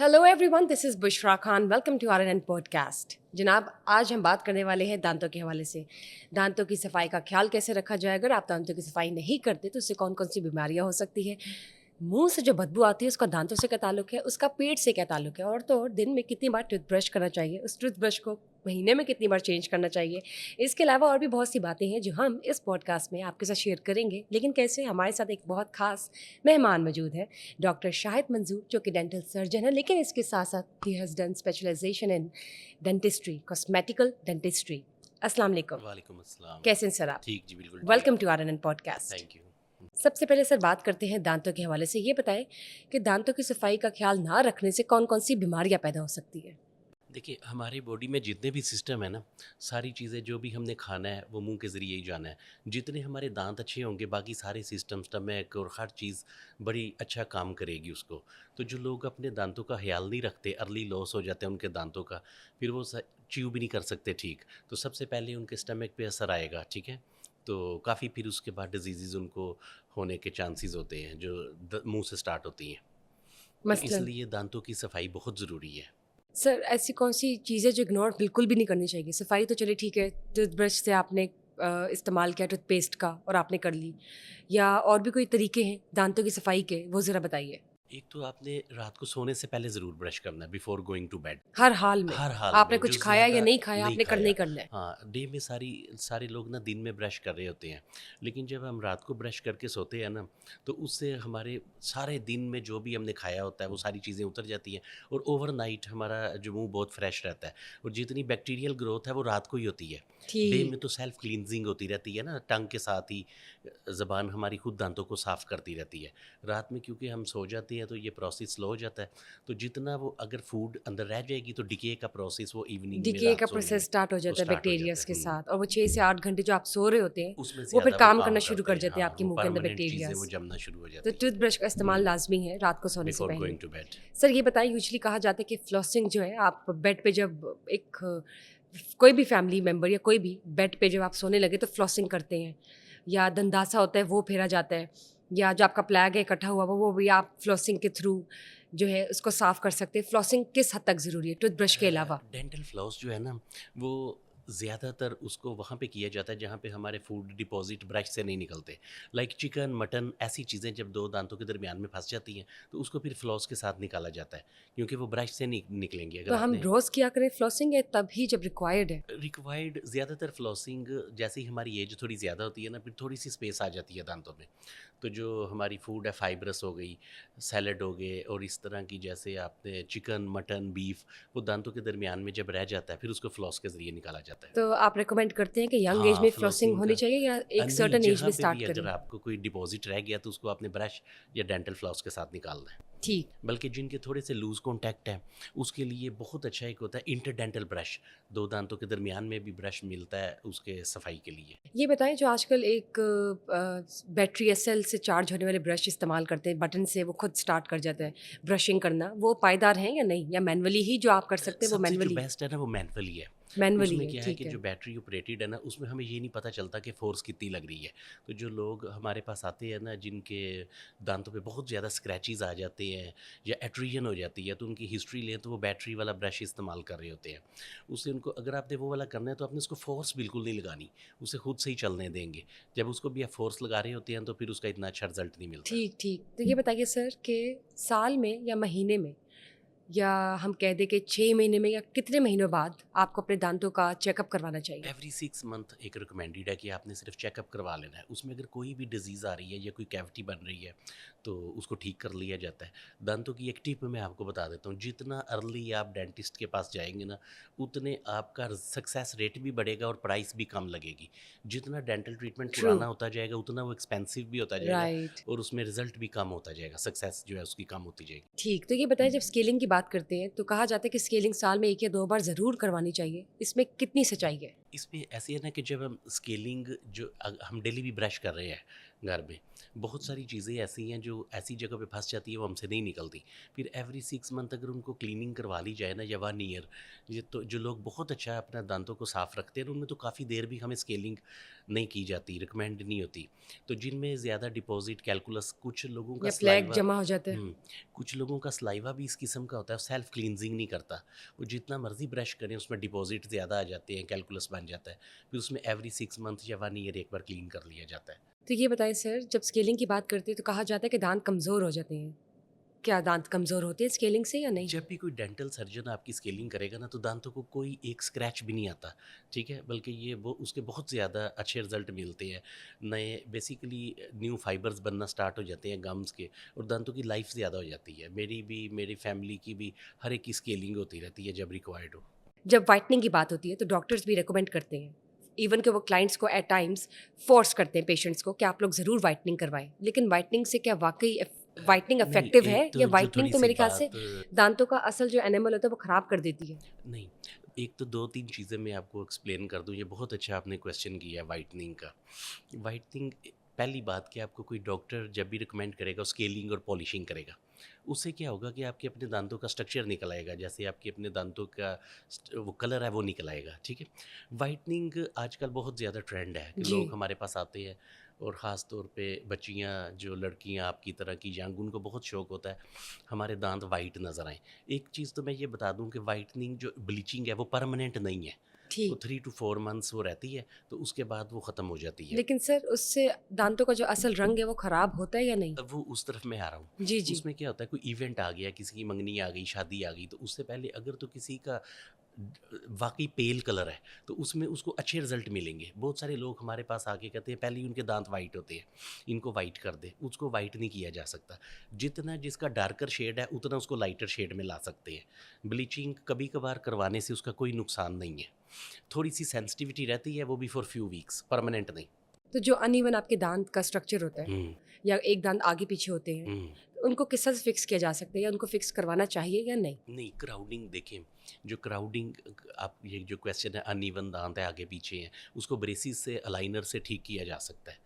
Hello everyone, this is Bushra Khan. Welcome to R N podcast. जनाब, आज हम बात करने वाले हैं दांतों के हवाले से। दांतों की सफाई का ख्याल कैसे रखा जाए। अगर आप दांतों की सफाई नहीं करते तो उससे कौन कौन सी बीमारियां हो सकती है। मुंह से जो बदबू आती है उसका दांतों से क्या ताल्लुक है, उसका पेट से क्या ताल्लुक है, और तो और दिन में कितनी बार टूथब्रश करना चाहिए, उस टूथब्रश को महीने में कितनी बार चेंज करना चाहिए। इसके अलावा और भी बहुत सी बातें हैं जो हम इस पॉडकास्ट में आपके साथ शेयर करेंगे। लेकिन कैसे, हमारे साथ एक बहुत खास मेहमान मौजूद है, डॉक्टर शाहिद मंजूर, जो कि डेंटल सर्जन है, लेकिन इसके साथ साथ ही has done specialization in dentistry, cosmetical dentistry. अस्सलाम वालेकुम। वालेकुम अस्सलाम। कैसे हैं सर आप? ठीक जी, बिल्कुल वेलकम ठीक। To R N podcast. Thank you. सबसे पहले सर बात करते हैं दांतों के हवाले से। ये बताएं कि दांतों की सफाई का ख्याल ना रखने से कौन कौन सी बीमारियां पैदा हो सकती है। देखिए, हमारे बॉडी में जितने भी सिस्टम है ना, सारी चीज़ें जो भी हमने खाना है वो मुंह के ज़रिए ही जाना है। जितने हमारे दांत अच्छे होंगे, बाकी सारे सिस्टम, स्टमक और हर चीज़ बड़ी अच्छा काम करेगी उसको। तो जो लोग अपने दांतों का ख्याल नहीं रखते, अर्ली लॉस हो जाते हैं उनके दांतों का, फिर वो च्यू भी नहीं कर सकते ठीक। तो सबसे पहले उनके स्टमक पे असर आएगा, ठीक है। तो काफ़ी फिर उसके बाद डिजीज़ उनको होने के चांसेस होते हैं जो मुंह से स्टार्ट होती हैं। तो मसलन इसलिए दांतों की सफाई बहुत ज़रूरी है। सर ऐसी कौन सी चीज़ें जो इग्नोर बिल्कुल भी नहीं करनी चाहिए। सफाई तो चलिए ठीक है, टूथब्रश से आपने इस्तेमाल किया टूथपेस्ट का और आपने कर ली, या और भी कोई तरीके हैं दांतों की सफाई के, वो ज़रा बताइए। एक तो आपने रात को सोने से पहले ज़रूर ब्रश करना है, बिफोर गोइंग टू बेड। हर हाल में, हर हाल आपने में जो कुछ खाया या ज़्यादा नहीं खाया, नहीं आपने करना ही खाया। करना है। हाँ, डे में सारे लोग ना दिन में ब्रश कर रहे होते हैं, लेकिन जब हम रात को ब्रश करके सोते हैं ना, तो उससे हमारे सारे दिन में जो भी हमने खाया होता है वो सारी चीज़ें उतर जाती हैं, और ओवरनाइट हमारा जो मुंह बहुत फ्रेश रहता है। और जितनी बैक्टीरियल ग्रोथ है वो रात को ही होती है। डे में ठीक। तो सेल्फ क्लींजिंग होती रहती है ना, टंग के साथ ही ज़बान हमारी खुद दांतों को साफ़ करती रहती है। रात में क्योंकि हम सो जाते हैं तो ये प्रोसेस स्लो हो जाता है। तो जितना वो अगर फूड अंदर रह जाएगी तो डिके का प्रोसेस वो इवनिंग में, डिके का रात सोने प्रोसेस में स्टार्ट हो वो जाता है स्टार्ट हो जाता बैक्टीरियाज है। के साथ, और वो 6 से 8 घंटे जो आप सो रहे होते हैं उसमें वो फिर ज़्यादा वो काम काम करना शुरू करते कर हैं। देते हैं हाँ, आपके वो मुंह के अंदर परमानेंट चीज़ें वो बैक्टीरियाज। जमना शुरू हो तो जाती हैं। टूथब्रश का इस्तेमाल लाजमी है रात को सोने से बिफोर पहले। Going to bed. सर ये बताएं, यूजुअली कहा जाता है कि फ्लॉसिंग जो है, आप बेड पे जब एक कोई भी फैमिली मेम्बर या कोई भी बेड पे जब आप सोने लगे तो फ्लॉसिंग करते हैं, या दंदासा होता है वो फेरा जाता है, या जो आपका प्लैग है इकट्ठा हुआ वो भी आप फ्लॉसिंग के थ्रू जो है उसको साफ कर सकते हैं। फ्लॉसिंग किस हद तक ज़रूरी है टूथब्रश के अलावा? डेंटल फ्लॉस जो है ना, वो ज़्यादातर उसको वहाँ पे किया जाता है जहाँ पे हमारे फूड डिपॉजिट ब्रश से नहीं निकलते। लाइक चिकन, मटन, ऐसी चीज़ें जब दो दांतों के दरमियान में फंस जाती हैं तो उसको फिर फ्लॉस के साथ निकाला जाता है, क्योंकि वो ब्रश से नहीं निकलेंगी। तो अगर हम आपने रोज़ किया करें फ्लॉसिंग, या तभी जब रिक्वायर्ड है? रिक्वायर्ड ज़्यादातर फ्लॉसिंग जैसे ही हमारी एज थोड़ी ज़्यादा होती है ना, फिर थोड़ी सी स्पेस आ जाती है दांतों में। तो जो हमारी फूड है, फाइब्रस हो गई, सैलड हो गए, और इस तरह की जैसे आपने चिकन, मटन, बीफ, वो दांतों के दरमियान में जब रह जाता है फिर उसको फ्लॉस के ज़रिए निकाला जाता है। तो आप रिकमेंड करते हैं कि यंग एज हाँ, में फ्लॉसिंग फ्लॉसिंग होनी का चाहिए, या एक नहीं, सर्टेन एज जहाँ में पे स्टार्ट भी करें? अगर आपको कोई डिपॉजिट रह गया तो उसको आपने ब्रश या डेंटल फ्लॉस के साथ निकालना है। ठीक। बल्कि जिनके थोड़े से लूज़ कॉन्टैक्ट हैं, उसके लिए बहुत अच्छा एक होता है इंटरडेंटल ब्रश। दो दांतों के दरमियान में भी ब्रश मिलता है उसके सफाई के लिए। ये बताएं, जो आजकल एक बैटरी या सेल से चार्ज होने वाले ब्रश इस्तेमाल करते हैं, बटन से वो खुद स्टार्ट कर जाता है ब्रशिंग करना, वो पायदार हैं या नहीं, या मैनुअली ही जो आप कर सकते हैं वो सबसे जो मैनुअली? बेस्ट है ना वो मैनुअली है। मैनुअली उसमें है, क्या है ठीक कि है। जो बैटरी ऑपरेटेड है ना, उसमें हमें ये नहीं पता चलता कि फ़ोर्स कितनी लग रही है। तो जो लोग हमारे पास आते हैं ना, जिनके दांतों पे बहुत ज़्यादा स्क्रैचेस आ जाते हैं या एट्रीजन हो जाती है, तो उनकी हिस्ट्री लें तो वो बैटरी वाला ब्रश इस्तेमाल कर रहे होते हैं। उससे उनको, अगर आपने वो वाला करना है तो आपने उसको फ़ोर्स बिल्कुल नहीं लगानी, उसे खुद से ही चलने देंगे। जब उसको भी आप फ़ोर्स लगा रहे होते हैं तो फिर उसका इतना अच्छा रिज़ल्ट नहीं मिलता। ठीक ठीक। तो ये बताइए सर कि साल में या महीने में, या हम कह दें कि 6 महीने में, या कितने महीनों बाद आपको अपने दांतों का चेकअप करवाना चाहिए? एवरी 6 मंथ एक रिकमेंडेड है कि आपने सिर्फ चेकअप करवा लेना है। उसमें अगर कोई भी डिजीज़ आ रही है या कोई कैविटी बन रही है तो उसको ठीक कर लिया जाता है। दांतों की एक टिप मैं आपको बता देता हूँ, जितना अर्ली आप डेंटिस्ट के पास जाएंगे ना, उतने आपका सक्सेस रेट भी बढ़ेगा और प्राइस भी कम लगेगी। जितना डेंटल ट्रीटमेंट ट्रू। पुराना होता जाएगा उतना वो एक्सपेंसिव भी होता जाएगा, राइट। और उसमें रिजल्ट भी कम होता जाएगा, सक्सेस जो है उसकी कम होती जाएगी। ठीक। तो ये बताएं, जब स्केलिंग की बात करते हैं तो कहा जाता है कि स्केलिंग साल में 1 या 2 बार ज़रूर करवानी चाहिए, इसमें कितनी सच्चाई है? इसमें ऐसे है ना कि जब हम स्केलिंग जो हम डेली भी ब्रश कर रहे हैं घर में, बहुत सारी चीज़ें ऐसी हैं जो ऐसी जगह पे फंस जाती है वो हमसे नहीं निकलती। फिर एवरी 6 मंथ अगर उनको क्लीनिंग करवा ली जाए ना या 1 ईयर, ये तो जो लोग बहुत अच्छा अपना दांतों को साफ़ रखते हैं उनमें तो काफ़ी देर भी हमें स्केलिंग नहीं की जाती, रिकमेंड नहीं होती। तो जिनमें ज़्यादा डिपॉजिट कैलकुलस, कुछ लोगों का या प्लेग सलाइवा, जमा हो जाता है। कुछ लोगों का सलाइवा भी इस किस्म का होता है, सेल्फ क्लींजिंग नहीं करता। वो जितना मर्ज़ी ब्रश करें उसमें डिपॉजिट ज़्यादा आ जाते हैं, कैलकुलस बन जाता है। फिर उसमें एवरी 6 मंथ या 1 ईयर एक बार क्लीन कर लिया जाता है। तो ये बताएं सर, जब स्केलिंग की बात करते हैं तो कहा जाता है कि दांत कमज़ोर हो जाते हैं। क्या दांत कमज़ोर होते हैं स्केलिंग से या नहीं? जब भी कोई डेंटल सर्जन आपकी स्केलिंग करेगा ना तो दांतों को कोई एक स्क्रैच भी नहीं आता, ठीक है? बल्कि ये वो उसके बहुत ज़्यादा अच्छे रिजल्ट मिलते हैं। नए बेसिकली न्यू फाइबर्स बनना स्टार्ट हो जाते हैं गम्स के, और दांतों की लाइफ ज़्यादा हो जाती है। मेरी भी, मेरी फैमिली की भी, हर एक की स्केलिंग होती रहती है जब रिक्वायर्ड हो। जब वाइटनिंग की बात होती है तो डॉक्टर्स भी रिकमेंड करते हैं, इवन कि वो क्लाइंट्स को एट टाइम्स फोर्स करते हैं पेशेंट्स को कि आप लोग ज़रूर वाइटनिंग करवाएं। लेकिन वाइटनिंग से क्या वाकई वाइटनिंग नहीं, इफेक्टिव है, एक या तो जो वाइटनिंग तो थोड़ी-सी मेरे ख्याल से बात दांतों का असल जो एनिमल होता है वो ख़राब कर देती है? नहीं, एक तो 2-3 चीज़ें मैं आपको एक्सप्लेन कर दूँ, ये बहुत अच्छा आपने क्वेश्चन किया है व्हाइटनिंग का। व्हाइटनिंग, पहली बात कि आपको कोई डॉक्टर जब भी रिकमेंड करेगा स्केलिंग और पॉलिशिंग करेगा। उससे क्या होगा कि आपके अपने दांतों का स्ट्रक्चर निकल आएगा, जैसे आपके अपने दांतों का वो कलर है वो निकल आएगा, ठीक है? व्हाइटनिंग आजकल बहुत ज़्यादा ट्रेंड है कि जी। लोग हमारे पास आते हैं, और ख़ास तौर पे बच्चियाँ, जो लड़कियाँ आपकी तरह की यंग, उनको बहुत शौक होता है हमारे दांत वाइट नज़र आएँ। एक चीज़ तो मैं ये बता दूं कि वाइटनिंग जो ब्लीचिंग है वो परमानेंट नहीं है। वो ठीक। 3 to 4 मंथ्स वो रहती है, तो उसके बाद वो ख़त्म हो जाती है। लेकिन सर उससे दांतों का जो असल रंग है वो ख़राब होता है या नहीं? अब वो उस तरफ मैं आ रहा हूँ। जी जी। उसमें क्या होता है, कोई इवेंट आ गया, किसी की मंगनी आ गई, शादी आ गई, तो उससे पहले अगर तो किसी का वाकई पेल कलर है तो उसमें उसको अच्छे रिजल्ट मिलेंगे। बहुत सारे लोग हमारे पास आके कहते हैं पहले ही उनके दांत वाइट होते हैं, इनको वाइट कर दे। उसको वाइट नहीं किया जा सकता। जितना जिसका डार्कर शेड है उतना उसको लाइटर शेड में ला सकते हैं। ब्लीचिंग कभी कभार करवाने से उसका कोई नुकसान नहीं है। थोड़ी सी सेंसिटिविटी रहती है, वो भी फॉर फ्यू वीक्स, परमानेंट नहीं। तो जो अनइवन आपके दांत का स्ट्रक्चर होता है, हम्म। या एक दांत आगे पीछे होते हैं, हम्म। उनको किस तरह से फिक्स किया जा सकता है, या उनको फिक्स करवाना चाहिए या नहीं? नहीं, क्राउडिंग देखें, जो क्राउडिंग, आप ये जो क्वेश्चन है अनइवन दांत है आगे पीछे हैं, उसको ब्रेसिस से, अलाइनर से ठीक किया जा सकता है।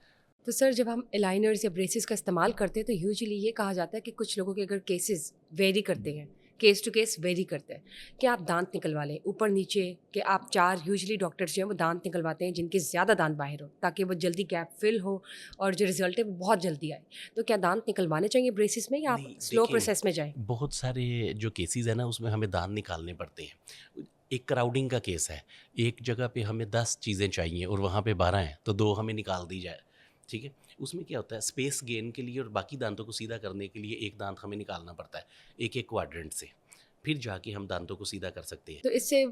तो सर जब हम अलाइनर्स या ब्रेसेस का इस्तेमाल करते हैं तो यूजुअली ये कहा जाता है कि कुछ लोगों के अगर केसेस वेरी करते हैं, केस टू केस वेरी करते हैं, कि आप दांत निकलवा लें ऊपर नीचे, कि आप चार, यूजुअली डॉक्टर्स जो हैं वो दांत निकलवाते हैं जिनके ज़्यादा दांत बाहर हो, ताकि वो जल्दी गैप फिल हो और जो रिजल्ट है वो बहुत जल्दी आए। तो क्या दांत निकलवाने चाहिए ब्रेसिस में, या आप नहीं, स्लो देखें, प्रोसेस में जाएँ? बहुत सारे जो केसेस है ना उसमें हमें दांत निकालने पड़ते हैं। एक क्राउडिंग का केस है, एक जगह पे हमें 10 चीज़ें चाहिए और वहाँ पे 12 हैं, तो 2 हमें निकाल दी जाए, ठीक है? उसमें क्या होता है, स्पेस गेन के लिए और बाकी दांतों को सीधा करने के लिए एक दांत हमें निकालना पड़ता है, एक-एक क्वाड्रेंट से। फिर जाके हम दांतों को सीधा कर सकते हैं। तो इससे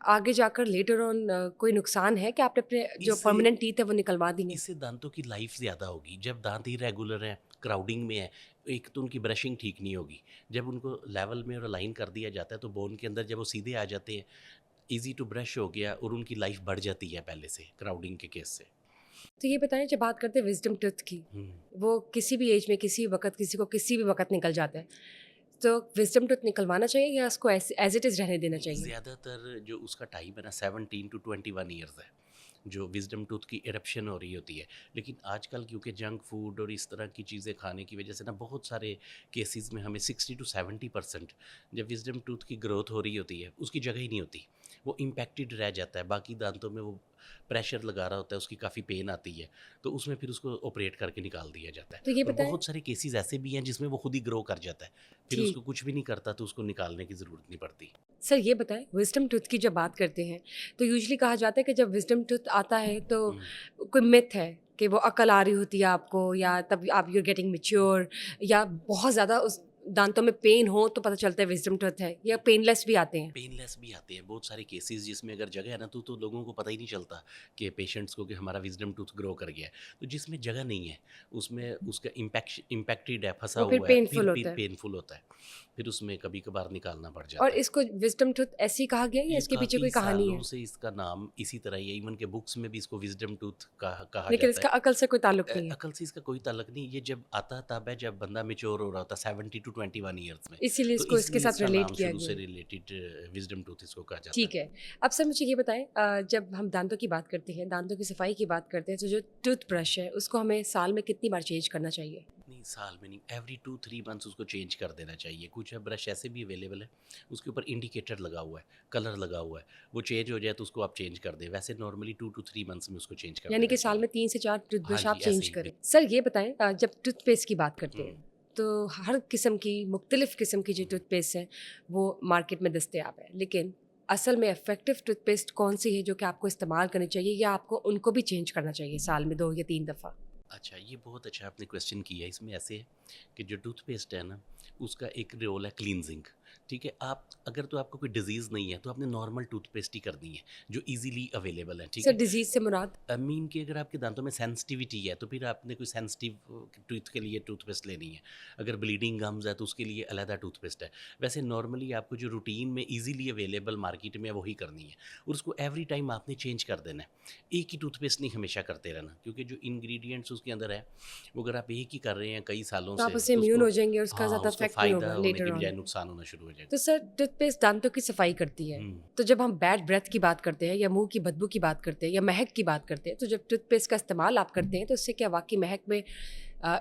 आगे जाकर लेटर ऑन कोई नुकसान है कि आपने अपने जो इससे परमानेंट टीथ है वो निकलवा दिए? इससे दांतों की लाइफ ज़्यादा होगी। जब दांत इरेगुलर हैं, क्राउडिंग में है, एक तो उनकी ब्रशिंग ठीक नहीं होगी। जब उनको लेवल में और अलाइन कर दिया जाता है तो बोन के अंदर जब वो सीधे आ जाते हैं, ईज़ी टू ब्रश हो गया और उनकी लाइफ बढ़ जाती है पहले से, क्राउडिंग के केस से। तो ये बताएं, जब बात करते हैं विजडम टूथ की, हुँ। वो किसी भी एज में किसी भी वक्त किसी को किसी भी वक्त निकल जाता है, तो विजडम टूथ निकलवाना चाहिए या उसको एज इट इज़ रहने देना नहीं, चाहिए? ज़्यादातर जो उसका टाइम है ना 17 टू 21 ईयर्स है, जो विज़डम टूथ की इरप्शन हो रही होती है। लेकिन आजकल क्योंकि जंक फूड और इस तरह की चीज़ें खाने की वजह से ना बहुत सारे केसेस में हमें 60 टू 70% जब विज़डम टूथ की ग्रोथ हो रही होती है, उसकी जगह ही नहीं होती। वो इम्पैक्टेड रह जाता है, बाकी दांतों में वो प्रेशर लगा रहा होता है, उसकी काफ़ी पेन आती है, तो उसमें फिर उसको ऑपरेट करके निकाल दिया जाता है। तो ये और बताएं। बहुत सारे केसेस ऐसे भी हैं जिसमें वो खुद ही ग्रो कर जाता है, फिर ठीक। उसको कुछ भी नहीं करता तो उसको निकालने की ज़रूरत नहीं पड़ती। सर ये बताएं, विजडम टूथ की जब बात करते हैं तो यूजुअली कहा जाता है कि जब विजडम टूथ आता है तो हुँ। कोई मिथ है कि वो अकल आ रही होती है आपको, या तब आप यू गेटिंग मैच्योर, या बहुत ज़्यादा उस दांतों में पेन हो तो पता चलता है विजडम टूथ है, या पेनलेस भी आते हैं? पेनलेस भी आते हैं बहुत सारे केसेस जिसमें अगर जगह है ना तो लोगों को पता ही नहीं चलता कि पेशेंट्स को कि हमारा विजडम टूथ ग्रो कर गया है। तो जिसमें जगह नहीं है उसमें उसका इम्पैक्टेड है, फंसा वो फिर हुआ है, पेनफुल फिर होता है। पेनफुल होता है, फिर उसमें कभी कभार निकालना पड़ और जाता है। इसको विजडम टूथ ऐसे ही कहा गया है या ये इसके पीछे काफ़ी कोई कहानी सालों है? से इसका नाम इसी तरह ही है, इवन के बुक्स में भी इसको विजडम टूथ कहा लेकिन जाता है। इसका अकल से कोई ताल्लुक नहीं है? अकल से इसका कोई ताल्लुक नहीं, ये जब आता तब है जब बंदा मेच्योर हो रहा होता है, 70 टू 21 ईयर्स में। इसीलिए तो इसको इसके इसलिए साथ इसका रिलेट नाम किया शुरू से गया। रिलेटेड विजडम टूथ इसको कहा जाता ठीक है। अब सर मुझे ये बताएं, जब हम दांतों की बात करते हैं, दांतों की सफाई की बात करते हैं, तो जो टूथब्रश है उसको हमें साल में कितनी बार चेंज करना चाहिए? नहीं, साल में नहीं, एवरी 2-3 मंथ्स उसको चेंज कर देना चाहिए। कुछ ब्रश ऐसे भी अवेलेबल है, उसके ऊपर इंडिकेटर लगा हुआ है, कलर लगा हुआ है, वो चेंज हो जाए तो उसको आप चेंज कर दें। वैसे नॉर्मली 2 टू 3 मंथ्स में उसको चेंज कर यानी देना कि साल चाहिए। में 3 से 4 हाँ टूथब्रश जी, आप ऐसे चेंज ही करें। सर ये बताएं, जब टूथपेस्ट की बात करते हुँ, हैं, तो हर किस्म की, मुख्तलिफ किस्म की जो हुँ। टूथपेस्ट है वो मार्केट में दस्तयाब है, लेकिन असल में इफेक्टिव टूथपेस्ट कौन सी है जो कि आपको इस्तेमाल करनी चाहिए, या आपको उनको भी चेंज करना चाहिए साल में 2 या 3 दफ़ा? अच्छा, ये बहुत अच्छा आपने क्वेश्चन किया है। इसमें ऐसे है कि जो टूथपेस्ट है ना, उसका एक रोल है क्लींजिंग, ठीक है? आप अगर तो आपको कोई डिज़ीज़ नहीं है, तो आपने नॉर्मल टूथपेस्ट ही करनी है, जो ईज़िली अवेलेबल है, ठीक सर है? डिजीज़ से मुराद? मीन कि अगर आपके दांतों में सेंसिटिविटी है, तो फिर आपने कोई सेंसिटिव टूथ के लिए टूथपेस्ट लेनी है। अगर ब्लीडिंग गम्स है, तो उसके लिए अलहदा टूथपेस्ट है। वैसे नॉर्मली आपको जो रूटीन में ईज़िली अवेलेबल मार्केट में है, वही करनी है और उसको एवरी टाइम आपने चेंज कर देना है। एक ही टूथपेस्ट नहीं हमेशा करते रहना, क्योंकि जो इंग्रीडिएंट्स उसके अंदर है, वो अगर आप एक ही कर रहे हैं कई सालों तो आप से, उससे तो इम्यून उसको हो जाएंगे और उसका हाँ, ज़्यादा उसको इफेक्ट नहीं फ़ायदा होगा होने लेटर के ऑन। बजाय नुकसान होना शुरू हो जाएगा। तो सर टूथपेस्ट दांतों की सफाई करती है, हुँ। तो जब हम बैड ब्रेथ की बात करते हैं या मुंह की बदबू की बात करते हैं या महक की बात करते हैं, तो जब टूथपेस्ट का इस्तेमाल आप करते हैं तो उससे क्या वाकई महक में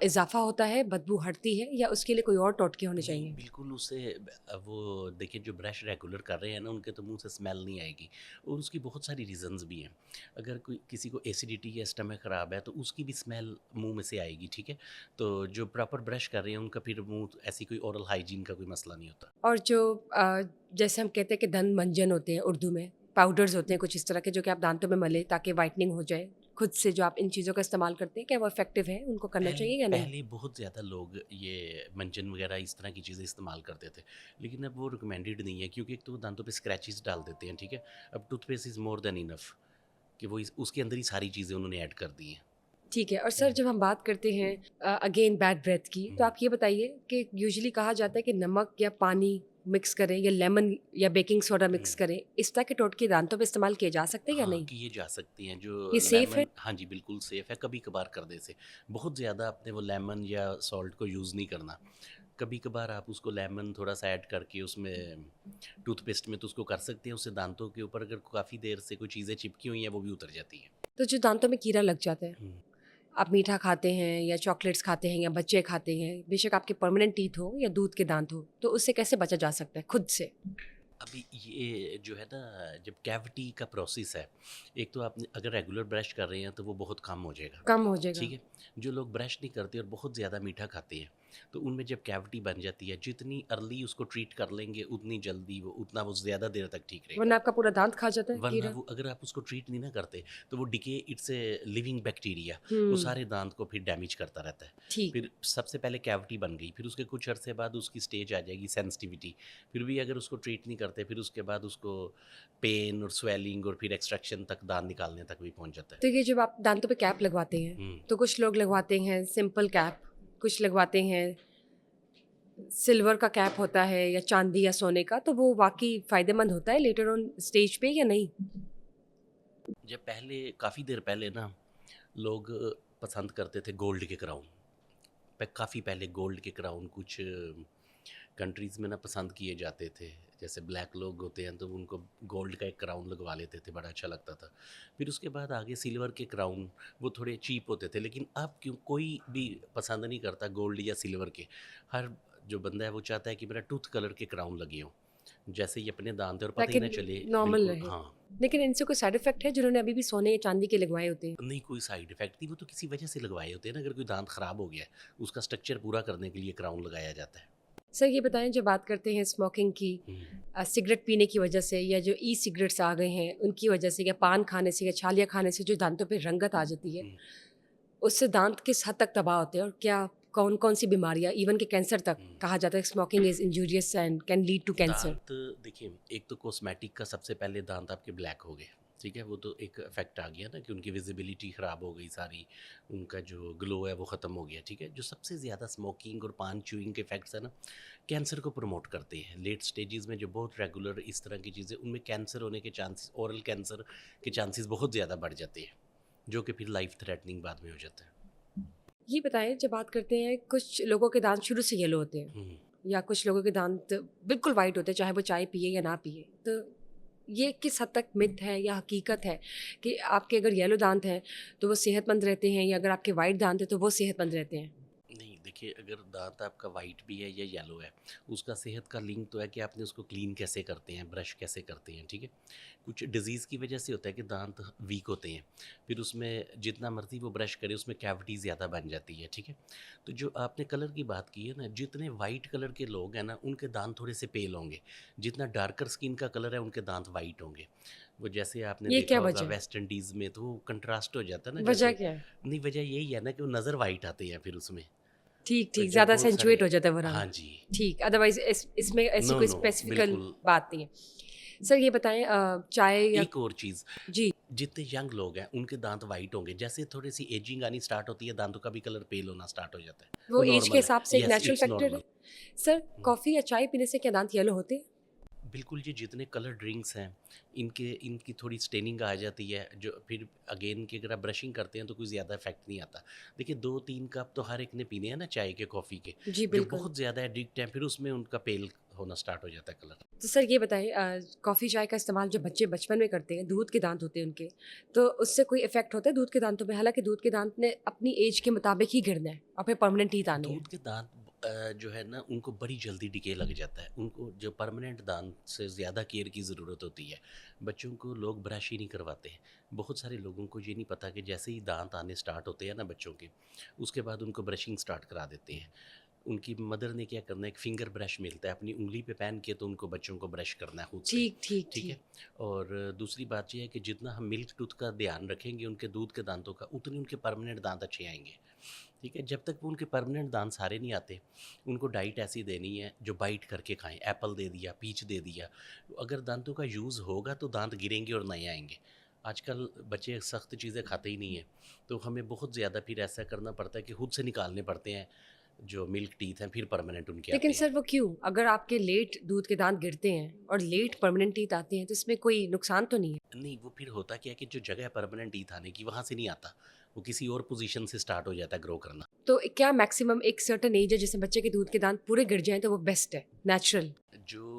इजाफा होता है, बदबू हटती है, या उसके लिए कोई और टोटके होने नहीं, चाहिए? बिल्कुल उससे वो देखिए जो ब्रश रेगुलर कर रहे हैं ना, उनके तो मुँह से स्मेल नहीं आएगी और उसकी बहुत सारी रीज़न्स भी हैं। अगर कोई किसी को एसिडिटी या स्टमक ख़राब है, तो उसकी भी स्मेल मुँह में से आएगी, ठीक है? तो जो प्रॉपर ब्रश कर रहे हैं, उनका फिर मुँह ऐसी कोई ओरल हाइजीन का कोई मसला नहीं होता। और जो जैसे हम कहते हैं कि दंत मंजन होते हैं उर्दू में, पाउडर्स होते हैं कुछ इस तरह के जो कि आप दांतों में मले ताकि वाइटनिंग हो जाए, खुद से जो आप इन चीज़ों का इस्तेमाल करते हैं, क्या वो इफेक्टिव है, उनको करना पहले चाहिए या नहीं? पहले बहुत ज़्यादा लोग ये मंजन वगैरह इस तरह की चीज़ें इस्तेमाल करते थे, लेकिन अब वो रिकमेंडेड नहीं है, क्योंकि एक तो वो दांतों पे स्क्रैचेस डाल देते हैं, ठीक है? अब toothpaste is more than enough कि वो उसके अंदर ही सारी चीज़ें उन्होंने ऐड कर दी हैं। ठीक है। और सर हुँ, जब हम बात करते हैं अगेन बैड ब्रेथ की, तो हुँ। आप ये बताइए कि यूजुअली कहा जाता है कि नमक या पानी मिक्स करें या लेमन या बेकिंग सोडा मिक्स हुँ। करें, इस तरह के टोटके दांतों पे इस्तेमाल किए जा सकते हैं या हाँ, नहीं? किए जा सकती हैं जो ये सेफ है? लेमन, हाँ जी, बिल्कुल सेफ़ है, कभी-कभार करने से। बहुत ज़्यादा आपने वो लेमन या सॉल्ट को यूज़ नहीं करना। कभी-कभार आप उसको लेमन थोड़ा-सा ऐड करके उसमें टूथपेस्ट में तो उसको कर सकते हैं, उससे दांतों के ऊपर अगर काफ़ी देर से कोई चीज़ें चिपकी हुई हैं, वो भी उतर जाती हैं। तो जो दांतों में कीड़ा लग जाता है, हुँ। आप मीठा खाते हैं या चॉकलेट्स खाते हैं या बच्चे खाते हैं, बेशक आपके परमानेंट टीथ हो या दूध के दांत हो, तो उससे कैसे बचा जा सकता है खुद से? अभी ये जो है ना, जब कैविटी का प्रोसेस है, एक तो आपने अगर रेगुलर ब्रश कर रहे हैं तो वो बहुत कम हो जाएगा, कम हो जाएगा। ठीक है? जो लोग ब्रश नहीं करते और बहुत ज़्यादा मीठा खाते हैं, तो उनमें जब कैविटी बन जाती है, जितनी अर्ली उसको ट्रीट कर लेंगे, उतनी जल्दी वो उतना वो ज़्यादा देर तक ठीक रहेगा। वरना आपका पूरा दांत खा जाता है वरना कीड़ा। वो अगर आप उसको ट्रीट नहीं ना करते, तो वो decay, it's a living bacteria, वो हुँ, सारे दांत को फिर डैमेज करता रहता है। ठीक। फिर सबसे पहले कैविटी बन गई, फिर उसके कुछ अरसे बाद उसकी स्टेज आ जाएगी सेंसिटिविटी, फिर भी अगर उसको ट्रीट नहीं करते, फिर उसके बाद उसको पेन और स्वेलिंग और फिर एक्सट्रैक्शन तक, दांत निकालने तक भी पहुंच जाता है। तो ये जब आप दांतों पे कैप लगवाते हैं, हुँ। तो कुछ लोग लगवाते हैं सिंपल कैप, कुछ लगवाते हैं सिल्वर का कैप होता है या चांदी या सोने का, तो वो वाक़ई फ़ायदेमंद होता है लेटर ऑन स्टेज पे या नहीं? जब पहले काफ़ी देर पहले ना लोग पसंद करते थे गोल्ड के क्राउन, काफ़ी पहले गोल्ड के क्राउन कुछ कंट्रीज़ में ना पसंद किए जाते थे। जैसे ब्लैक लोग होते हैं तो उनको गोल्ड का एक क्राउन लगवा लेते थे, बड़ा अच्छा लगता था। फिर उसके बाद आगे सिल्वर के क्राउन, वो थोड़े चीप होते थे, लेकिन अब क्यों कोई भी पसंद नहीं करता गोल्ड या सिल्वर के। हर जो बंदा है वो चाहता है कि मेरा टूथ कलर के क्राउन लगे हों, जैसे ही अपने दांत है और पता ही ताकि ना चले। नॉर्मल बिल्कुल रहे। हाँ। लेकिन इनसे कोई साइड इफ़ेक्ट है जिन्होंने अभी भी सोने या चांदी के लगवाए होते हैं? नहीं, कोई साइड इफ़ेक्ट नहीं, वो तो किसी वजह से लगवाए होते हैं ना। अगर कोई दांत ख़राब हो गया है, उसका स्ट्रक्चर पूरा करने के लिए क्राउन लगाया जाता है। सर ये बताएँ, जब बात करते हैं स्मोकिंग की, हुँ। सिगरेट पीने की वजह से या जो ई-सिगरेट्स आ गए हैं उनकी वजह से, या पान खाने से या छालिया खाने से जो दांतों पे रंगत आ जाती है, हुँ। उससे दांत किस हद तक तबाह होते हैं, और क्या कौन-कौन सी बीमारियाँ, इवन कि कैंसर तक हुँ। कहा जाता है smoking is injurious and can lead to cancer? दांत देखिए, एक तो कॉस्मेटिक का सबसे पहले दांत आपके ब्लैक हो गए, ठीक है? वो तो एक इफ़ेक्ट आ गया ना कि उनकी विज़िबिलिटी ख़राब हो गई सारी, उनका जो ग्लो है वो ख़त्म हो गया, ठीक है? जो सबसे ज़्यादा स्मोकिंग और पान च्यूइंग के इफ़ेक्ट्स है ना, कैंसर को प्रमोट करते हैं। लेट स्टेजेस में जो बहुत रेगुलर इस तरह की चीज़ें, उनमें कैंसर होने के चांसेस, ओरल कैंसर के चांसेस बहुत ज़्यादा बढ़ जाते हैं, जो कि फिर लाइफ़ थ्रेटनिंग बाद में हो जाता है। ये बताएँ, जब बात करते हैं कुछ लोगों के दांत शुरू से येलो होते हैं, हुँ। या कुछ लोगों के दांत बिल्कुल वाइट होते हैं चाहे वो चाय पिए या ना पिए। तो ये किस हद तक मिथ है या हकीकत है कि आपके अगर येलो दांत हैं तो वो सेहतमंद रहते हैं, या अगर आपके वाइट दांत हैं तो वो सेहतमंद रहते हैं? नहीं देखिए, अगर दांत आपका वाइट भी है या येलो है, उसका सेहत का लिंक तो है कि आपने उसको क्लीन कैसे करते हैं, ब्रश कैसे करते हैं, ठीक है। कुछ डिजीज़ की वजह से होता है कि दांत वीक होते हैं, फिर उसमें जितना मर्जी वो ब्रश करे उसमें कैविटी ज़्यादा बन जाती है, ठीक है। तो जो आपने कलर की बात की है ना, जितने वाइट कलर के लोग हैं ना उनके दांत थोड़े से पेल होंगे, जितना डार्कर स्किन का कलर है उनके दांत वाइट होंगे। वो जैसे आपने ये देखा क्या होगा वजह है? वेस्ट इंडीज़ में, तो वो कंट्रास्ट हो जाता है ना वजह जैसे। क्या है? नहीं, वजह यही है ना कि वो नज़र वाइट आते हैं फिर उसमें। ठीक, तो ठीक, जो ज़्यादा बहुत सारे, एक्सेंचुएट हो जाता है वो रंग। हाँ जी। ठीक, अदरवाइज़ इसमें ऐसी नो, कोई नो, स्पेसिफ़िकल बिल्कुल। बात नहीं है। सर ये बताएँ चाय या एक और चीज़, जी, जितने यंग लोग हैं उनके दाँत व्हाइट होंगे, जैसे थोड़ी-सी एजिंग आनी स्टार्ट होती है, दाँतों का भी कलर पेल होना स्टार्ट हो जाता है। वो वो ऐज के नॉर्मल है। हिसाब से एक येस, नेचुरल इट्स फैक्टर है। नॉर्मल। सर हुँ। कॉफ़ी या चाय पीने से क्या दांत येलो होते हैं? बिल्कुल जी, जितने कलर ड्रिंक्स हैं, इनके इनकी थोड़ी स्टेनिंग आ जाती है, जो फिर अगेन कि अगर आप ब्रशिंग करते हैं तो कोई ज़्यादा इफ़ेक्ट नहीं आता। देखिए 2-3 कप तो हर एक ने पीने हैं ना चाय के, कॉफ़ी के। जी, जो बिल्कुल। बहुत ज़्यादा एडिक्ट हैं, फिर उसमें उनका पेल होना स्टार्ट हो जाता है कलर। तो सर ये बताइए कॉफ़ी चाय का इस्तेमाल जो बच्चे बचपन में करते हैं, दूध के दांत होते हैं उनके, तो उससे कोई इफ़ेक्ट होता है दूध के दांतों पे? हालाँकि दूध के दांत ने अपनी ऐज के मुताबिक ही गिरना है और फिर परमानेंट टीथ आने हैं। दूध के दाँत जो है ना उनको बड़ी जल्दी डिके लग जाता है। उनको जो परमानेंट दाँत से ज़्यादा केयर की ज़रूरत होती है। बच्चों को लोग ब्रश ही नहीं करवाते हैं। बहुत सारे लोगों को ये नहीं पता कि जैसे ही दाँत आने स्टार्ट होते हैं ना बच्चों के, उसके बाद उनको ब्रशिंग स्टार्ट करा देते हैं। उनकी मदर ने क्या करना है, एक फिंगर ब्रश मिलता है, अपनी उँगली पे पहन के तो उनको बच्चों को ब्रश करना है खुद से, ठीक, ठीक, ठीक है? ठीक। और दूसरी बात ये है कि जितना हम मिल्क टूथ का ध्यान रखेंगे उनके दूध के दाँतों का, उतने उनके परमानेंट दाँत अच्छे आएँगे। ठीक है, जब तक वो उनके परमानेंट दांत सारे नहीं आते, उनको डाइट ऐसी देनी है जो बाइट करके खाएं। एप्पल दे दिया, पीच दे दिया। अगर दांतों का यूज़ होगा तो दांत गिरेंगे और नए आएंगे। आजकल बच्चे सख्त चीज़ें खाते ही नहीं हैं, तो हमें बहुत ज़्यादा फिर ऐसा करना पड़ता है कि खुद से निकालने पड़ते हैं जो मिल्क टीथ हैं, फिर परमानेंट उनके लेकिन आते हैं। सर वो क्यों? अगर आपके लेट दूध के दांत गिरते हैं और लेट परमानेंट टीथ आते हैं, तो इसमें कोई नुकसान तो नहीं है? नहीं, वो फिर होता क्या है कि जो जगह परमानेंट टीथ आने की वहाँ से नहीं आता, वो किसी और पोजीशन से स्टार्ट हो जाता है ग्रो करना। तो क्या मैक्सिमम एक सर्टेन एज है जिसमें बच्चे के दूध के दांत पूरे गिर जाएँ तो वो बेस्ट है, नेचुरल? जो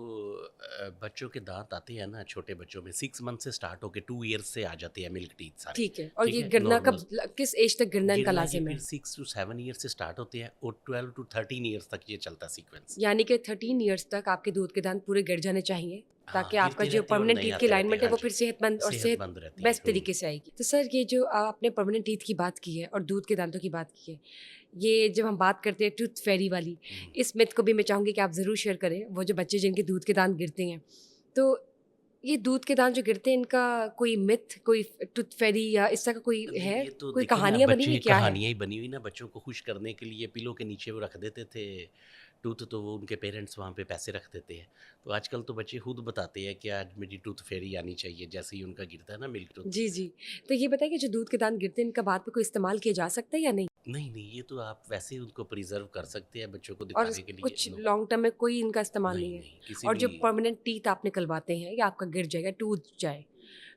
बच्चों के दाँत आते हैं ना छोटे बच्चों में, 6 मंथ से स्टार्ट होके 2 ईयर्स से आ जाते हैं मिल्क टीथ सारे, ठीक है। और ठीक ये है? गिरना नॉर्मल। कब किस एज तक गिरना इनका गिरना ये लाज़िम फिर है? 6 टू 7 ईयर्स से स्टार्ट होते हैं और 12 टू 13 ईयर्स तक ये चलता है सीक्वेंस। यानी कि 13 इयर्स तक आपके दूध के दांत पूरे गिर जाने चाहिए, ताकि हाँ, आपका गिरते जो रहते हैं और परमानेंट नए टीथ की आते रहते हैं। अलाइनमेंट है हाँ वो जी, फिर सेहतमंद और सेहत सेहतमंद रहती है। बेस्ट तरीके से आएगी। तो सर ये जो आपने परमानेंट टीथ की बात की है और दूध के दांतों की बात की है, ये जब हम बात करते हैं टूथ फेयरी वाली, हुँ। इस मिथ को भी मैं चाहूँगी कि आप ज़रूर शेयर करें। वो जो बच्चे जिनके दूध के दांत गिरते हैं, तो ये दूध के दांत जो गिरते हैं इनका कोई मिथ, कोई टूथ फेयरी या इस तरह का कोई नहीं, है? ये तो कोई देखिए ना, कहानियाँ बनी हुई बच्चे क्या है? कहानियाँ ही बनी हुई ना बच्चों को खुश करने के लिए, पिलो के नीचे वो रख देते थे टूथ, तो वो उनके पेरेंट्स वहाँ पे पैसे रख देते हैं। तो आजकल तो बच्चे खुद बताते हैं कि आज मेरी टूथ फेयरी आनी चाहिए, जैसे ही उनका गिरता है ना मिल्क टूथ। जी, जी। तो ये बताइए कि जो दूध के दांत गिरते हैं इनका बाद में कोई इस्तेमाल किया जा सकता है या नहीं? नहीं, नहीं, ये तो आप वैसे ही उनको प्रिज़र्व कर सकते हैं बच्चों को और दिखाने के लिए। कुछ नो, लॉन्ग टर्म में कोई इनका इस्तेमाल नहीं नहीं, है? नहीं, किसी और भी। जो परमानेंट टीथ आप निकलवाते हैं या आपका गिर जाए या टूट जाए,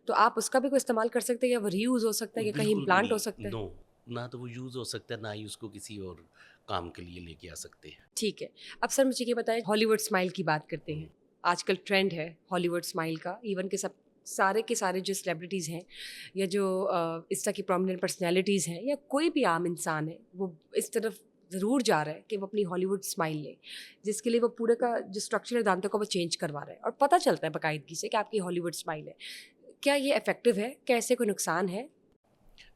तो आप उसका भी कोई इस्तेमाल कर सकते हैं या वो रीयूज़ हो सकता है या कहीं बिल्कुल भी इम्प्लांट हो सकता नहीं, है? नो। ना तो वो यूज़ हो सकता है, ना ही उसको किसी और काम के लिए लेके आ सकते हैं। ठीक है। अब सर मुझे ये बताएँ हॉलीवुड स्माइल की बात करते हुँ। हैं। आजकल ट्रेंड है हॉलीवुड स्माइल का, इवन के सब सारे के सारे जो सेलिब्रिटीज़ हैं या जो इस तरह की प्रोमिनेंट पर्सनैलिटीज़ हैं या कोई भी आम इंसान है, वो इस तरफ ज़रूर जा रहा है कि वो अपनी हॉलीवुड स्माइल ले, जिसके लिए वो पूरे का जो स्ट्रक्चर है दाँतों का वो चेंज करवा रहा है और पता चलता है बाकायदगी से कि आपकी हॉलीवुड स्माइल है। क्या ये इफ़ेक्टिव है? क्या इससे कोई नुकसान है?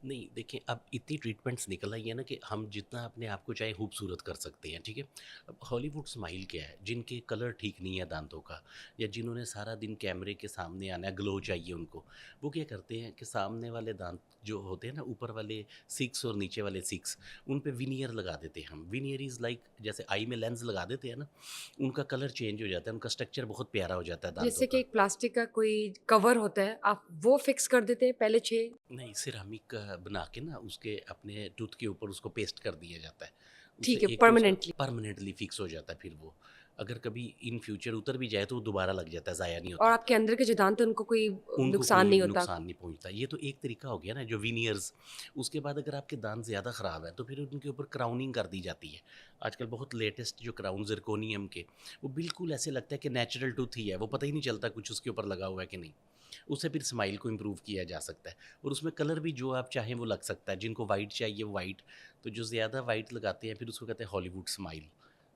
नहीं, देखिए अब इतनी ट्रीटमेंट्स निकल आई है ना कि हम जितना अपने आप को चाहे खूबसूरत कर सकते हैं, ठीक है? अब हॉलीवुड स्माइल क्या है? जिनके कलर ठीक नहीं है दाँतों का, या जिन्होंने सारा दिन कैमरे के सामने आना है, ग्लो चाहिए उनको, वो क्या करते हैं कि सामने वाले दाँत जो होते हैं ना, ऊपर वाले 6 और नीचे वाले 6, उन पे विनियर लगा देते हैं हम। विनियर इज़ लाइक जैसे आई में लेंस लगा देते हैं ना, उनका कलर चेंज हो जाता है, उनका स्ट्रक्चर बहुत प्यारा हो जाता है दाँतों जैसे कि का। एक प्लास्टिक का कोई कवर होता है, आप वो फिक्स कर देते हैं पहले 6। नहीं, सिरामिक का बना के ना उसके अपने टूथ के ऊपर उसको पेस्ट कर दिया जाता है। उससे ठीक है, एक तो उसका परमानेंटली। परमानेंटली फिक्स हो जाता है फिर वो। अगर कभी इन फ्यूचर उतर भी जाए तो वो दोबारा लग जाता है, ज़ाया नहीं और होता। आपके अंदर के जो दांत हैं उनको कोई उनको नुकसान कोई नहीं होता। नुकसान नहीं पहुंचता। ये तो एक तरीका हो गया ना, जो विनियर्स। उसके बाद अगर आपके दांत ज़्यादा ख़राब है तो फिर उनके ऊपर क्राउनिंग कर दी जाती है। आजकल बहुत लेटेस्ट जो क्राउन ज़िरकोनियम के, वो बिल्कुल ऐसे लगता है कि नेचुरल टूथ ही है, वो पता ही नहीं चलता कुछ उसके ऊपर लगा हुआ है कि नहीं। उससे फिर स्माइल को इम्प्रूव किया जा सकता है, और उसमें कलर भी जो आप चाहें वो लग सकता है। जिनको वाइट चाहिए वो वाइट, तो जो ज़्यादा वाइट लगाते हैं फिर उसको कहते हैं हॉलीवुड स्माइल,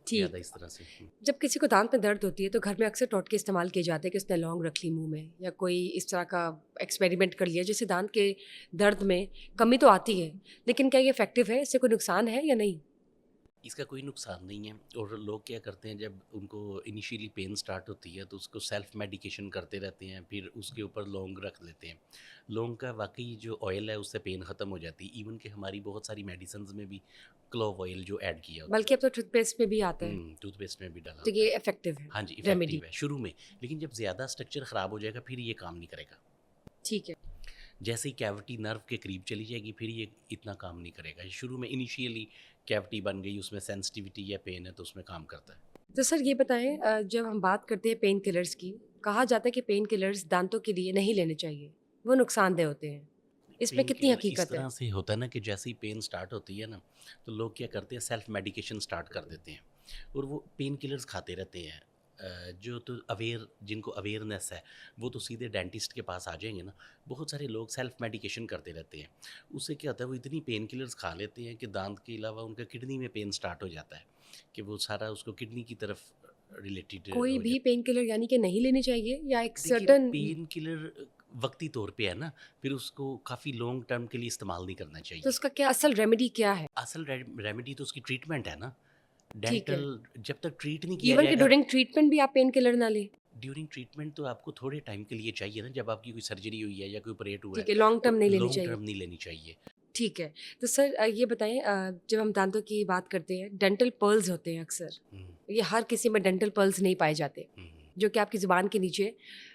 ज़्यादा ठीक। इस तरह से। जब किसी को दांत में दर्द होती है तो घर में अक्सर टोटके इस्तेमाल किए जाते हैं कि उसने लौंग रख ली मुंह में, या कोई इस तरह का एक्सपेरिमेंट कर लिया जिससे दांत के दर्द में कमी तो आती है, लेकिन क्या ये इफेक्टिव है? इससे कोई नुकसान है या नहीं? इसका कोई नुकसान नहीं है, और लोग क्या करते हैं, जब उनको इनिशियली पेन स्टार्ट होती है तो उसको सेल्फ मेडिकेशन करते रहते हैं, फिर उसके ऊपर लौंग रख लेते हैं। लौंग का वाकई जो ऑयल है उससे पेन ख़त्म हो जाती है। इवन कि हमारी बहुत सारी मेडिसिन में भी क्लोव ऑयल जो ऐड किया होता बल्कि अब तो टूथपेस्ट में भी आता है। है, टूथपेस्ट में भी डाला तो होता ये है। इफेक्टिव है हाँ जी, रेमेडी। इफ़ेक्टिव है शुरू में, लेकिन जब ज़्यादा स्ट्रक्चर ख़राब हो जाएगा फिर ये काम नहीं करेगा। ठीक है। जैसे ही कैविटी नर्व के करीब चली जाएगी फिर ये इतना काम नहीं करेगा। शुरू में इनिशियली कैविटी बन गई, उसमें सेंसिटिविटी या पेन है तो उसमें काम करता है। तो सर ये बताएं, जब हम बात करते हैं पेन किलर्स की, कहा जाता है कि पेन किलर्स दांतों के लिए नहीं लेने चाहिए, वो नुकसानदेह होते हैं। इसमें पेन कितनी किलर इस हकीकत है? तरह से होता है ना कि जैसे ही पेन स्टार्ट होती है ना, तो लोग क्या करते हैं, सेल्फ मेडिकेशन स्टार्ट कर देते हैं और वो पेन किलर्स खाते रहते हैं। जो तो अवेयर, जिनको अवेयरनेस है वो तो सीधे डेंटिस्ट के पास आ जाएंगे ना। बहुत सारे लोग सेल्फ मेडिकेशन करते रहते हैं। उससे क्या होता है, वो इतनी पेन किलर्स खा लेते हैं कि दांत के अलावा उनका किडनी में पेन स्टार्ट हो जाता है, कि वो सारा उसको किडनी की तरफ रिलेटेड कोई हो भी जाता पेन किलर यानी कि नहीं लेनी चाहिए, या एक है। देखिए, सर्टन? पेन किलर वक्ती तौर पे है ना, फिर उसको काफ़ी लॉन्ग टर्म के लिए इस्तेमाल नहीं करना तो चाहिए। उसका क्या असल रेमेडी क्या है? असल रेमेडी तो उसकी ट्रीटमेंट है ना। ठीक डेंटल है। जब तक ट्रीट नहीं किया इवन कि जाएगा। ड्यूरिंग ट्रीटमेंट भी आप पेन किलर ना लें? ड्यूरिंग ट्रीटमेंट तो आपको थोड़े टाइम के लिए चाहिए ना, जब आपकी कोई सर्जरी हुई है या कोई ऑपरेट हुआ है, ठीक है, लॉन्ग टर्म तो नहीं लेनी लॉन्ग चाहिए। टर्म नहीं लेनी चाहिए। ठीक है। तो सर ये बताएं, जब हम दांतों की बात करते हैं, डेंटल पर्ल्स होते हैं अक्सर, हम्म, ये हर किसी में डेंटल पर्ल्स नहीं पाए जाते, हम्म, जो कि आपकी ज़ुबान के नीचे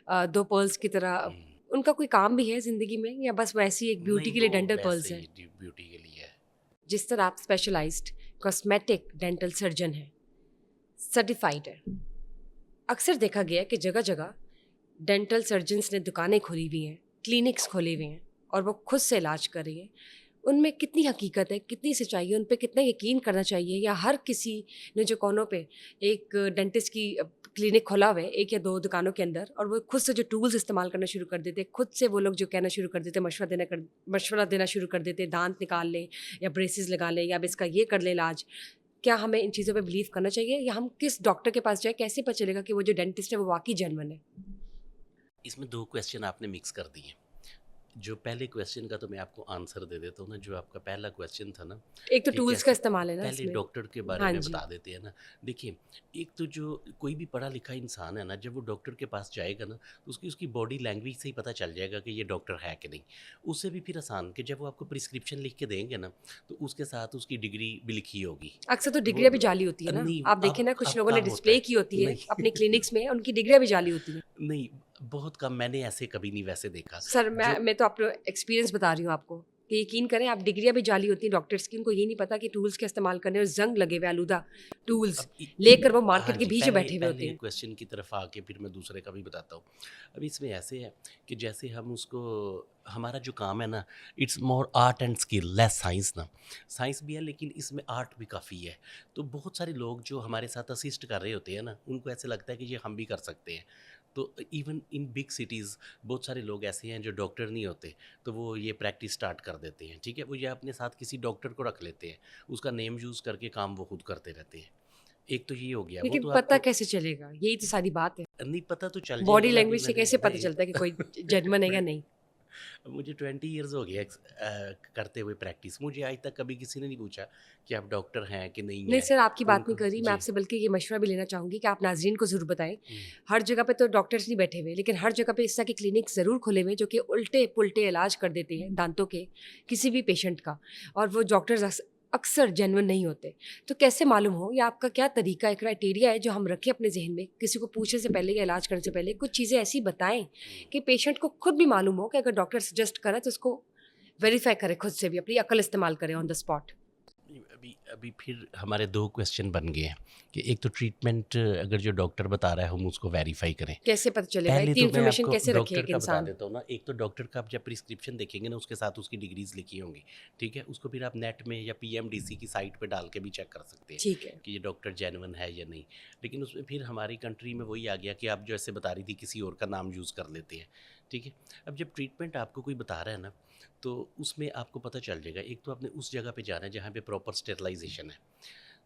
दो पर्ल्स की तरह। हम्म। उनका कोई काम भी है ज़िंदगी में, या बस वैसी एक ब्यूटी नहीं, के वो लिए डेंटल वैसे पर्ल्स हैं? ही ब्यूटी के लिए है। जिस तरह आप स्पेशलाइज्ड कॉस्मेटिक डेंटल सर्जन हैं, सर्टिफाइड है, अक्सर देखा गया है कि जगह जगह डेंटल सर्जन्स ने दुकानें खोली हुई हैं, क्लिनिक्स खोले हुए हैं, और वो खुद से इलाज कर रही हैं। उनमें कितनी हकीकत है, कितनी सच्चाई है, उन पे कितना यकीन करना चाहिए? या हर किसी ने जो कोनों पे एक डेंटिस्ट की क्लिनिक खोला हुआ है, एक या दो दुकानों के अंदर, और वो खुद से जो टूल्स इस्तेमाल करना शुरू कर देते, खुद से वो लोग जो कहना शुरू कर देते, मशवरा देना शुरू कर देते, दांत निकाल लें या ब्रेसेस लगा लें या अब इसका ये कर लें इलाज। क्या हमें इन चीज़ों पे बिलीव करना चाहिए, या हम किस डॉक्टर के पास जाए? कैसे पता चलेगा कि वो जो डेंटिस्ट है वो वाकई जेन्युइन है? इसमें दो क्वेश्चन आपने मिक्स कर दिए। जो पहले क्वेश्चन का तो मैं आपको आंसर दे देता हूँ ना। जो आपका पहला क्वेश्चन था ना, एक तो कि टूल्स का कैसे इस्तेमाल है ना पहले इसमें। डॉक्टर के बारे हाँ में जी। बता देते हैं ना। देखिए, एक तो जो कोई भी पढ़ा लिखा इंसान है ना, जब वो डॉक्टर के पास जाएगा ना, तो उसकी बॉडी लैंग्वेज से ही पता चल जाएगा कि ये डॉक्टर है कि नहीं। उससे भी फिर आसान कि जब वो आपको प्रिस्क्रिप्शन लिख के देंगे ना, तो उसके साथ उसकी डिग्री भी लिखी होगी। अक्सर तो वो डिग्रियाँ भी जाली होती है ना, नहीं, आप देखिए ना, कुछ अब लोगों ने कम होता डिस्प्ले है। की होती है अपने नहीं क्लिनिक्स में, उनकी डिग्रियाँ भी जाली होती हैं। नहीं, बहुत कम। मैंने ऐसे कभी नहीं वैसे देखा। सर मैं जो मैं तो आपको एक्सपीरियंस बता रही हूँ आपको, कि यकीन करें, आप डिग्रियाँ भी जाली होती हैं डॉक्टर्स की, उनको ये नहीं पता कि टूल्स का इस्तेमाल करने, और जंग लगे हुए आलूदा टूल्स अब लेकर वो हाँ मार्केट के जी, पीछे पहले बैठे हुए होते पहले हैं। क्वेश्चन की तरफ आके फिर मैं दूसरे का भी बताता हूँ। अब इसमें ऐसे है कि जैसे हम उसको, हमारा जो काम है ना, it's more art and skill, less science ना। साइंस भी है लेकिन इसमें आर्ट भी काफ़ी है। तो बहुत सारे लोग जो हमारे साथ असिस्ट कर रहे होते हैं ना, उनको ऐसे लगता है कि ये हम भी कर सकते हैं। तो इवन इन बिग सिटीज़ बहुत सारे लोग ऐसे हैं जो डॉक्टर नहीं होते, तो वो ये प्रैक्टिस स्टार्ट कर देते हैं। ठीक है, वो ये अपने साथ किसी डॉक्टर को रख लेते हैं, उसका नेम यूज़ करके काम वो खुद करते रहते हैं। एक तो ये हो गया, वो लेकिन तो पता आपको कैसे चलेगा, यही तो सारी बात है। नहीं पता तो चल बॉडी जाएगा ना। अभी लैंग्वेज से मैंने कैसे पता नहीं चलता है कि कोई जेन्युइन है या नहीं? मुझे 20 इयर्स हो गया करते हुए प्रैक्टिस। मुझे आज तक कभी किसी ने नहीं पूछा कि आप डॉक्टर हैं कि नहीं नहीं है। सर, आपकी बात नहीं उनको कर रही मैं जी। आपसे, बल्कि ये मशवरा भी लेना चाहूँगी कि आप नाज़रीन को ज़रूर बताएं। हम्म, हर जगह पे तो डॉक्टर्स नहीं बैठे हुए, लेकिन हर जगह पे इस तरह के क्लिनिक ज़रूर खुले हुए हैं जो कि उल्टे-पुल्टे इलाज कर देते हैं दांतों के, किसी भी पेशेंट का, और वो डॉक्टर्स अक्सर जेन्युइन नहीं होते। तो कैसे मालूम हो, या आपका क्या तरीका है, क्राइटेरिया है जो हम रखें अपने ज़हन में, किसी को पूछने से पहले या इलाज करने से पहले कुछ चीज़ें ऐसी बताएँ कि पेशेंट को खुद भी मालूम हो कि अगर डॉक्टर सजेस्ट करे तो उसको वेरीफ़ाई करे, खुद से भी अपनी अक्ल इस्तेमाल करे ऑन द स्पॉट? अभी अभी फिर हमारे 2 क्वेश्चन बन गए हैं कि एक तो ट्रीटमेंट अगर जो डॉक्टर बता रहा है हम उसको वेरीफ़ाई करें। कैसे पता चलेगा, पहले इतनी तो मैं इन्फॉर्मेशन आपको कैसे रखे डॉक्टर एक का बता इंसान? देता हूँ ना, एक तो डॉक्टर का आप जब प्रिस्क्रिप्शन देखेंगे ना उसके साथ उसकी डिग्रीज़ लिखी होंगी, ठीक है? उसको फिर आप नेट में या पीएमडीसी की साइट पे डाल के भी चेक कर सकते हैं ठीक है। कि ये डॉक्टर जेन्युइन है या नहीं। लेकिन उसमें फिर हमारी कंट्री में वही आ गया कि आप जैसे बता रही थी किसी और का नाम यूज़ कर लेते हैं, ठीक है? अब जब ट्रीटमेंट आपको कोई बता रहा है ना, तो उसमें आपको पता चल जाएगा। एक तो आपने उस जगह पे जाना है जहाँ पे प्रॉपर स्टेरिलाइजेशन है।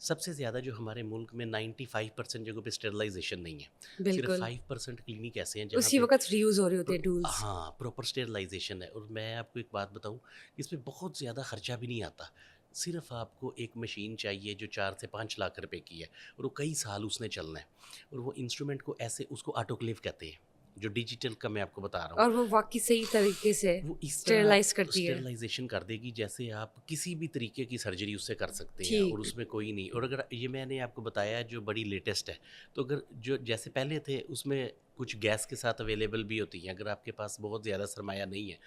सबसे ज़्यादा जो हमारे मुल्क में 95% जगहों पे स्टेरिलाइजेशन नहीं है। सिर्फ बिल्कुल। 5% क्लिनिक ऐसे हैं जहाँ उसी पे वक़्त रीयूज़ हो रहे होते हैं टूल्स। हाँ, प्रॉपर स्टेरिलाइजेशन है। और मैं आपको एक बात बताऊँ, इसमें बहुत ज़्यादा खर्चा भी नहीं आता। सिर्फ आपको एक मशीन चाहिए जो 4 से 5 लाख रुपए की है और वो कई साल उसने चलना है। और वो इंस्ट्रूमेंट को ऐसे उसको ऑटोक्लेव कहते हैं, जो डिजिटल का मैं आपको बता रहा हूँ। और वो वाक़ई सही तरीके से वो इस तरह स्टेरिलाइज़ करती है। स्टेरिलाइजेशन कर देगी जैसे आप किसी भी तरीके की सर्जरी उससे कर सकते हैं और ठीक। उसमें कोई नहीं। और अगर ये मैंने आपको बताया जो बड़ी लेटेस्ट है, तो अगर जो जैसे पहले थे उसमें कुछ गैस के साथ अवेलेबल भी होती हैं। अगर आपके पास बहुत ज़्यादा सरमाया नहीं है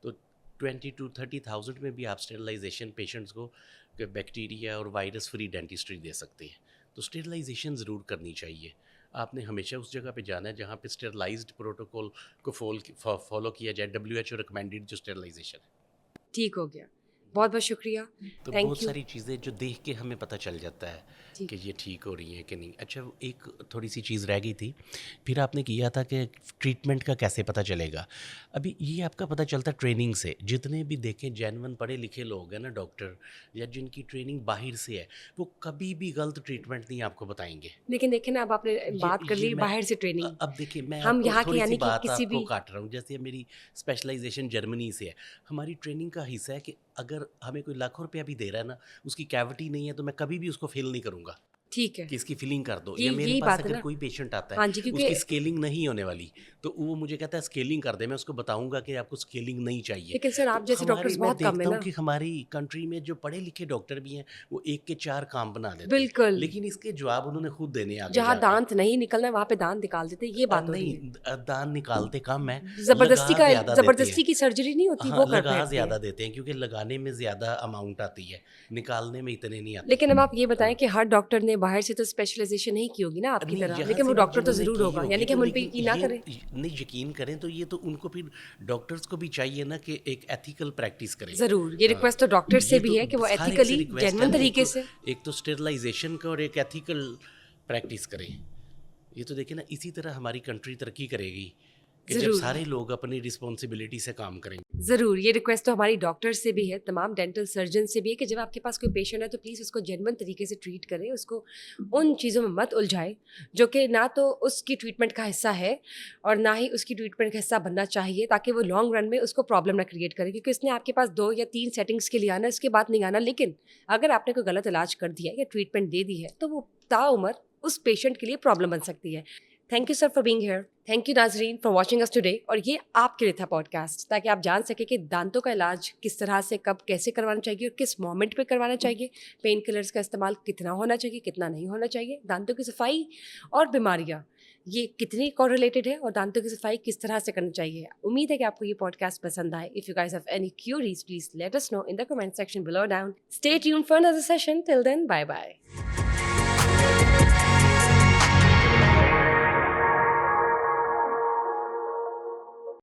तो 20 to 30,000 में भी आप स्टेरिलाइजेशन पेशेंट्स को बैक्टीरिया और वायरस फ्री डेंटिस्ट्री दे सकते हैं। तो स्टेरिलाइजेशन ज़रूर करनी चाहिए। आपने हमेशा उस जगह पे जाना है जहाँ पे स्टेरिलाइज्ड प्रोटोकॉल को फॉलो किया जाए, डब्ल्यूएचओ रिकमेंडेड जो स्टेरिलाइजेशन है। ठीक हो गया। बहुत-बहुत शुक्रिया। तो बहुत थैंक यू। सारी चीज़ें जो देख के हमें पता चल जाता है ठीक। कि ये ठीक हो रही हैं कि नहीं। अच्छा, वो एक थोड़ी सी चीज़ रह गई थी, फिर आपने किया था कि ट्रीटमेंट का कैसे पता चलेगा। अभी ये आपका पता चलता ट्रेनिंग से। जितने भी देखें जेन्युइन पढ़े लिखे लोग हैं ना, डॉक्टर या जिनकी ट्रेनिंग बाहर से है, वो कभी भी गलत ट्रीटमेंट नहीं आपको बताएंगे। लेकिन देखिए ना, अब आपने बात कर ये ली मैं बाहर से ट्रेनिंग। अब देखिए मैं हम आपको यहाँ के थोड़ी-सी यानी कि बात किसी आपको भी काट रहा हूँ। जैसे मेरी स्पेशलाइज़ेशन जर्मनी से है। हमारी ट्रेनिंग का हिस्सा है कि अगर हमें कोई लाखों रुपया भी दे रहा है ना, उसकी कैविटी नहीं है तो मैं कभी भी उसको फ़िल नहीं करूँगा ठीक है। कि इसकी फिलिंग कर दो। ये या मेरे यही पास बात है अगर ना। कोई पेशेंट आता है, हाँ जी, क्योंकि उसकी स्केलिंग नहीं होने वाली, तो वो मुझे कहता है स्केलिंग कर दे। मैं उसको बताऊँगा कि आपको स्केलिंग नहीं चाहिए। लेकिन सर तो आप जैसे हमारे डॉक्टर्स मैं बहुत कम है देखता हूँ ना। कि हमारी कंट्री में जो पढ़े लिखे डॉक्टर भी हैं, वो 1 के 4 काम बना देते हैं। बिल्कुल। लेकिन इसके जवाब उन्होंने खुद देने हैं आगे जहाँ जाके। दाँत नहीं निकलना है वहाँ पे दाँत निकाल देते हैं, ये बात हो रही है। नहीं, दान निकालते कम है, ज़बरदस्ती लगा का ज़्यादा देते हैं। ज़बरदस्ती की सर्जरी नहीं होती, हाँ, वो कर लगा बैठते हैं। ज़्यादा देते हैं क्योंकि लगाने में ज़्यादा अमाउंट आती है, निकालने में इतने नहीं आती। लेकिन अब आप ये बताएँ हाँ। कि हर डॉक्टर ने बाहर से तो स्पेशलाइज़ेशन नहीं की होगी ना आपकी नहीं, तरह, यहाँ लेकिन वो से भी डॉक्टर तो जिन्होंने ज़रूर की होगा, होगी यानी कि तो हम उन पे लेकिन यकीन ना ये करें। नहीं यकीन करें तो ये तो उनको फिर डॉक्टर्स को भी चाहिए ना कि एक एथिकल प्रैक्टिस करें। ज़रूर, ये हाँ, रिक्वेस्ट तो डॉक्टर से ये भी तो है कि वो हर एक से एथिकली रिक्वेस्ट है जेन्युइन ना। तरीके से। एक तो स्टेरिलाइजेशन का और एक एथिकल प्रैक्टिस करें। ये तो देखिए ना, इसी तरह हमारी कंट्री तरक्की करेगी कि जब ज़रूर। सारे लोग अपनी रिस्पॉन्सिबिलिटी से काम करेंगे। ज़रूर, ये रिक्वेस्ट तो हमारी डॉक्टर से भी है, तमाम डेंटल सर्जन से भी है कि जब आपके पास कोई पेशेंट है तो प्लीज़ उसको जेन्युइन तरीके से ट्रीट करें, उसको उन चीज़ों में मत उलझाएँ, जो कि ना तो उसकी ट्रीटमेंट का हिस्सा है और ना ही उसकी ट्रीटमेंट का हिस्सा बनना चाहिए, ताकि वो लॉन्ग रन में उसको प्रॉब्लम ना क्रिएट करे। क्योंकि उसने आपके पास 2 या 3 सेटिंग्स के लिए आना है, उसके बाद नहीं आना। लेकिन अगर आपने कोई गलत इलाज कर दिया है या ट्रीटमेंट दे दी है, तो वो ताउम्र उस पेशेंट के लिए प्रॉब्लम बन सकती है। Thank you sir for being here. Thank you नाजरीन फॉर वॉचिंग अस टुडे। और ये आपके लिए था पॉडकास्ट, ताकि आप जान सके कि दांतों का इलाज किस तरह से कब कैसे करवाना चाहिए और किस मोमेंट पे करवाना चाहिए, पेन किलर्स का इस्तेमाल कितना होना चाहिए कितना नहीं होना चाहिए, दांतों की सफाई और बीमारियाँ ये कितनी कोरिलेटेड है और दांतों की सफाई किस तरह से करनी चाहिए। उम्मीद है कि आपको ये पॉडकास्ट पसंद आए। If you guys have any queries please let us know in the comment section below down. Stay tuned for another session. Till then, bye bye.